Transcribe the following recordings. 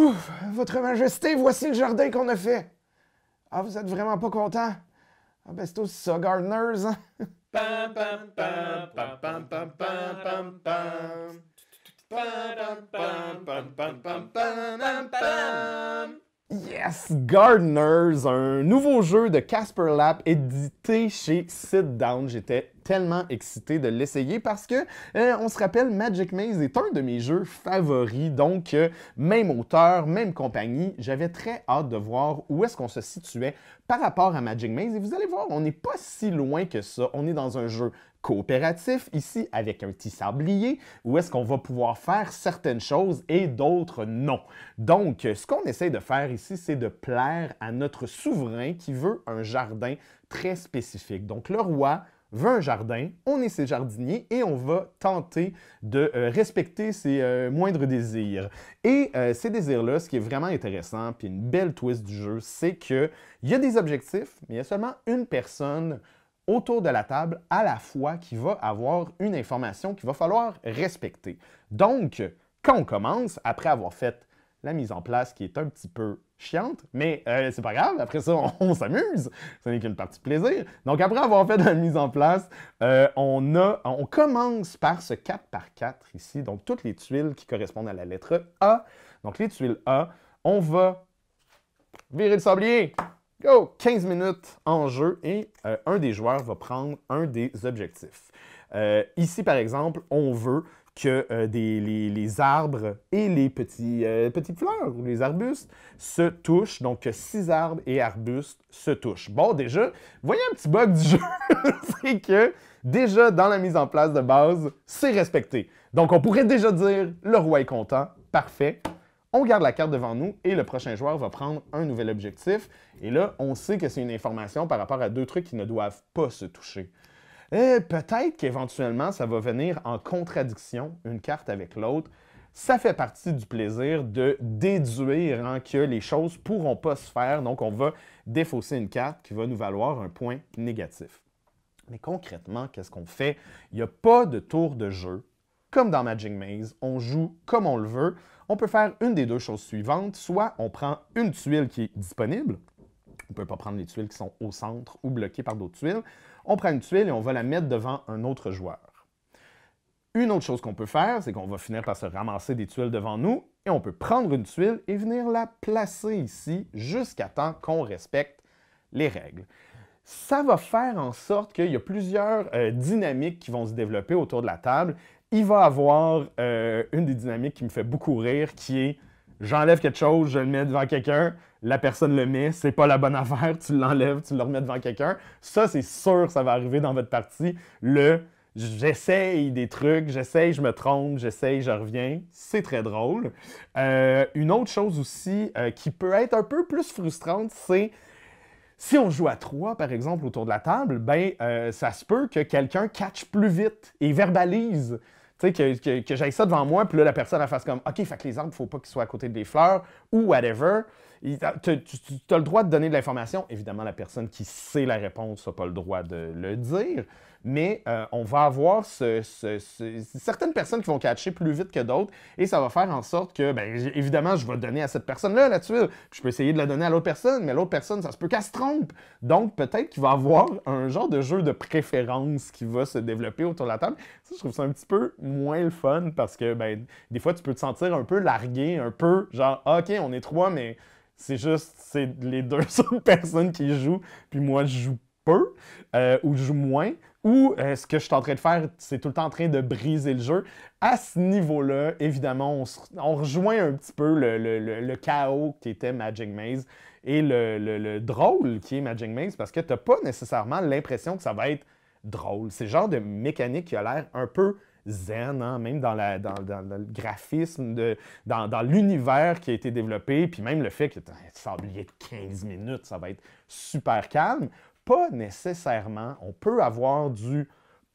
Ouf, Votre Majesté, voici le jardin qu'on a fait. Ah, vous êtes vraiment pas content? Ah ben c'est aussi ça, Gardeners, hein? Pam, pam, pam, pam, pam, pam, pam, pam, pam. Pam, pam, pam, pam, pam, pam, pam, pam. Yes! Gardeners, un nouveau jeu de Casper Lab édité chez Sit Down. J'étais tellement excité de l'essayer parce que, on se rappelle, Magic Maze est un de mes jeux favoris. Donc, même auteur, même compagnie, j'avais très hâte de voir où est-ce qu'on se situait par rapport à Magic Maze. Et vous allez voir, on n'est pas si loin que ça. On est dans un jeu coopératif, ici, avec un petit sablier, où est-ce qu'on va pouvoir faire certaines choses et d'autres non. Donc, ce qu'on essaie de faire ici, c'est de plaire à notre souverain qui veut un jardin très spécifique. Donc, le roi veut un jardin, on est ses jardiniers et on va tenter de respecter ses moindres désirs. Et ces désirs-là, ce qui est vraiment intéressant, puis une belle twist du jeu, c'est qu'il y a des objectifs, mais il y a seulement une personne autour de la table à la fois qui va avoir une information qu'il va falloir respecter. Donc, quand on commence, après avoir fait la mise en place qui est un petit peu chiante, mais c'est pas grave, après ça, on s'amuse, ce n'est qu'une partie de plaisir. Donc, après avoir fait la mise en place, on commence par ce 4x4 ici, donc toutes les tuiles qui correspondent à la lettre A. Donc, les tuiles A, on va virer le sablier. Go! 15 minutes en jeu et un des joueurs va prendre un des objectifs. Ici, par exemple, on veut que les arbres et les petites fleurs ou les arbustes se touchent. Donc, que 6 arbres et arbustes se touchent. Bon, déjà, vous voyez un petit bug du jeu, c'est que déjà, dans la mise en place de base, c'est respecté. Donc, on pourrait déjà dire, le roi est content, parfait. On garde la carte devant nous et le prochain joueur va prendre un nouvel objectif. Et là, on sait que c'est une information par rapport à deux trucs qui ne doivent pas se toucher. Peut-être qu'éventuellement, ça va venir en contradiction, une carte avec l'autre. Ça fait partie du plaisir de déduire que les choses ne pourront pas se faire. Donc, on va défausser une carte qui va nous valoir un point négatif. Mais concrètement, qu'est-ce qu'on fait? Il n'y a pas de tour de jeu. Comme dans Magic Maze, on joue comme on le veut. On peut faire une des deux choses suivantes. Soit on prend une tuile qui est disponible. On ne peut pas prendre les tuiles qui sont au centre ou bloquées par d'autres tuiles. On prend une tuile et on va la mettre devant un autre joueur. Une autre chose qu'on peut faire, c'est qu'on va finir par se ramasser des tuiles devant nous et on peut prendre une tuile et venir la placer ici jusqu'à temps qu'on respecte les règles. Ça va faire en sorte qu'il y a plusieurs dynamiques qui vont se développer autour de la table. Il va y avoir une des dynamiques qui me fait beaucoup rire, qui est j'enlève quelque chose, je le mets devant quelqu'un, la personne le met, c'est pas la bonne affaire, tu l'enlèves, tu le remets devant quelqu'un. Ça, c'est sûr, ça va arriver dans votre partie. J'essaye des trucs, j'essaye, je me trompe, j'essaye, je reviens. C'est très drôle. Une autre chose aussi qui peut être un peu plus frustrante, c'est si on joue à 3, par exemple, autour de la table, ça se peut que quelqu'un catch plus vite et verbalise. Tu sais, que j'aille ça devant moi, puis là, la personne, elle fasse comme « OK, fait que les arbres, il ne faut pas qu'ils soient à côté des fleurs, ou whatever. » Tu as le droit de donner de l'information. Évidemment, la personne qui sait la réponse n'a pas le droit de le dire, mais on va avoir certaines personnes qui vont catcher plus vite que d'autres, et ça va faire en sorte que, évidemment, je vais donner à cette personne-là la tuile, puis je peux essayer de la donner à l'autre personne, mais l'autre personne, ça se peut qu'elle se trompe. Donc, peut-être qu'il va y avoir un genre de jeu de préférence qui va se développer autour de la table. Ça, je trouve ça un petit peu moins le fun, parce que, des fois, tu peux te sentir un peu largué, un peu genre, OK, on est 3, mais c'est les deux autres personnes qui jouent, puis moi, je joue peu, ou je joue moins, ou ce que je suis en train de faire, c'est tout le temps en train de briser le jeu. À ce niveau-là, évidemment, on rejoint un petit peu le chaos qui était Magic Maze et le drôle qui est Magic Maze, parce que tu n'as pas nécessairement l'impression que ça va être drôle. C'est le genre de mécanique qui a l'air un peu zen, hein, même dans le graphisme, dans l'univers qui a été développé, puis même le fait que tu as un sablier de 15 minutes, ça va être super calme. Pas nécessairement. On peut avoir du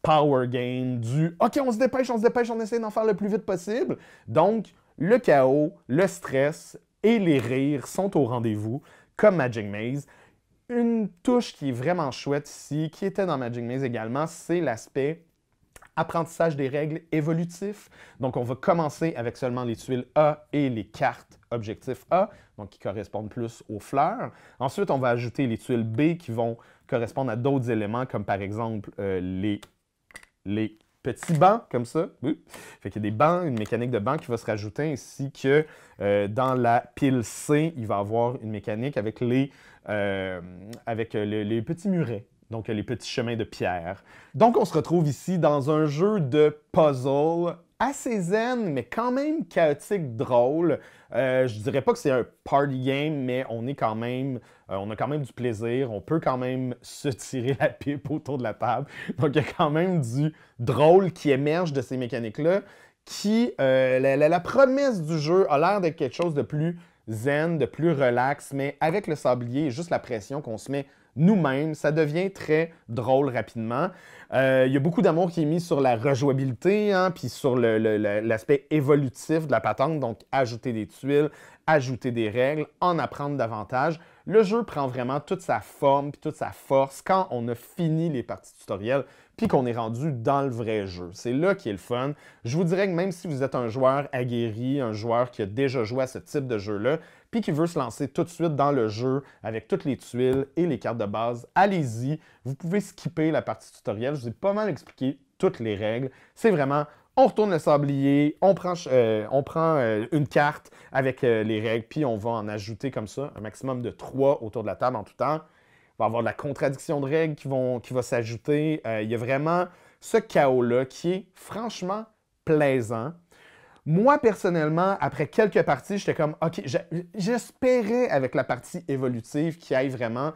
power game, du « OK, on se dépêche, on essaie d'en faire le plus vite possible ». Donc, le chaos, le stress et les rires sont au rendez-vous, comme Magic Maze. Une touche qui est vraiment chouette ici, qui était dans Magic Maze également, c'est l'aspect apprentissage des règles évolutifs. Donc, on va commencer avec seulement les tuiles A et les cartes objectif A, donc qui correspondent plus aux fleurs. Ensuite, on va ajouter les tuiles B qui vont correspondre à d'autres éléments, comme par exemple les petits bancs, comme ça. Oui. Fait qu'il y a des bancs, une mécanique de banc qui va se rajouter, ainsi que dans la pile C, il va y avoir une mécanique avec les petits murets. Donc, les petits chemins de pierre. Donc, on se retrouve ici dans un jeu de puzzle assez zen, mais quand même chaotique, drôle. Je dirais pas que c'est un party game, mais on a quand même du plaisir. On peut quand même se tirer la pipe autour de la table. Donc, il y a quand même du drôle qui émerge de ces mécaniques-là. La promesse du jeu a l'air d'être quelque chose de plus zen, de plus relax, mais avec le sablier et juste la pression qu'on se met nous-mêmes, ça devient très drôle rapidement. Il y a beaucoup d'amour qui est mis sur la rejouabilité, hein, puis sur l'aspect évolutif de la patente, donc ajouter des tuiles, ajouter des règles, en apprendre davantage. Le jeu prend vraiment toute sa forme puis toute sa force quand on a fini les parties tutoriels puis qu'on est rendu dans le vrai jeu. C'est là qui est le fun. Je vous dirais que même si vous êtes un joueur aguerri, un joueur qui a déjà joué à ce type de jeu-là, puis qui veut se lancer tout de suite dans le jeu avec toutes les tuiles et les cartes de base, allez-y. Vous pouvez skipper la partie tutoriel. Je vous ai pas mal expliqué toutes les règles. C'est vraiment, on retourne le sablier, on prend une carte avec les règles, puis on va en ajouter comme ça un maximum de 3 autour de la table en tout temps. Il va y avoir de la contradiction de règles qui va s'ajouter. Il y a vraiment ce chaos-là qui est franchement plaisant. Moi, personnellement, après quelques parties, j'étais comme, OK, j'espérais avec la partie évolutive qu'il y ait vraiment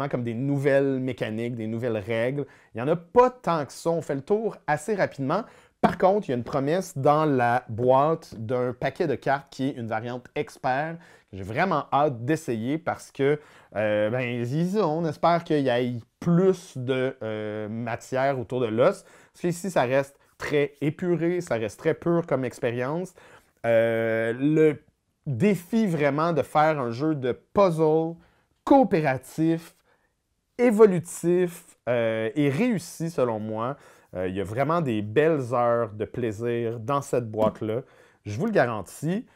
comme des nouvelles mécaniques, des nouvelles règles. Il n'y en a pas tant que ça. On fait le tour assez rapidement. Par contre, il y a une promesse dans la boîte d'un paquet de cartes qui est une variante expert que j'ai vraiment hâte d'essayer parce que, on espère qu'il y ait plus de matière autour de l'os. Parce qu'ici, ça reste très épuré, ça reste très pur comme expérience. Le défi vraiment de faire un jeu de puzzle coopératif, évolutif et réussi selon moi. Il y a vraiment des belles heures de plaisir dans cette boîte-là. Je vous le garantis.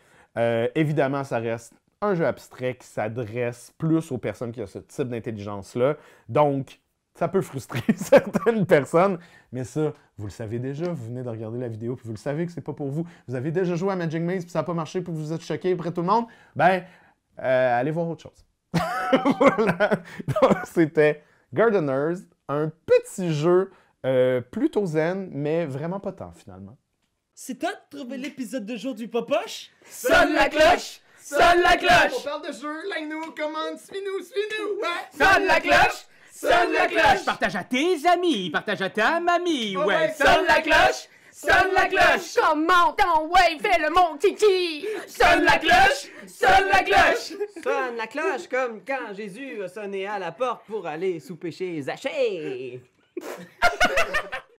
Évidemment, ça reste un jeu abstrait qui s'adresse plus aux personnes qui ont ce type d'intelligence-là. Donc, ça peut frustrer certaines personnes, mais ça, vous le savez déjà, vous venez de regarder la vidéo, puis vous le savez que c'est pas pour vous. Vous avez déjà joué à Magic Maze, puis ça n'a pas marché, puis vous êtes choqué après tout le monde. Allez voir autre chose. Voilà. Donc, c'était Gardeners, un petit jeu plutôt zen, mais vraiment pas tant, finalement. C'est toi de trouver l'épisode de jour du Popoche? Sonne la cloche! Sonne la cloche! On parle de jeu, like-nous, commande, suis-nous, ouais! Sonne la cloche! Sonne la cloche! Partage à tes amis, partage à ta mamie, ouais! Sonne la cloche! Sonne la cloche! Comment ton ouais, fais le mon kiki! Sonne la cloche! Sonne la cloche! Sonne la cloche comme quand Jésus a sonné à la porte pour aller souper chez Zachée.